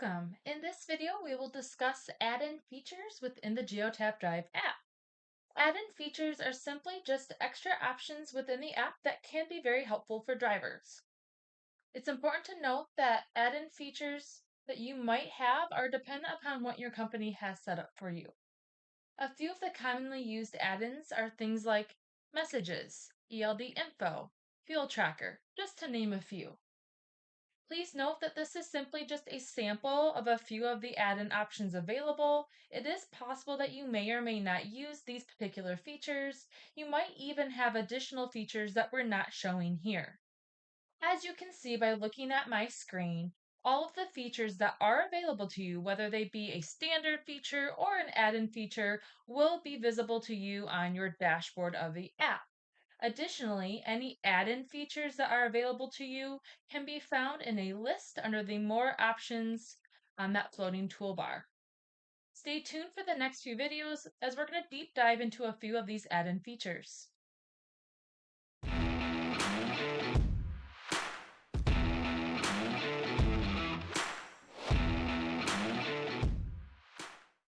Welcome! In this video, we will discuss add-in features within the Geotab Drive app. Add-in features are simply just extra options within the app that can be very helpful for drivers. It's important to note that add-in features that you might have are dependent upon what your company has set up for you. A few of the commonly used add-ins are things like messages, ELD info, fuel tracker, just to name a few. Please note that this is simply just a sample of a few of the add-in options available. It is possible that you may or may not use these particular features. You might even have additional features that we're not showing here. As you can see by looking at my screen, all of the features that are available to you, whether they be a standard feature or an add-in feature, will be visible to you on your dashboard of the app. Additionally, any add-in features that are available to you can be found in a list under the More Options on that floating toolbar. Stay tuned for the next few videos as we're going to deep dive into a few of these add-in features.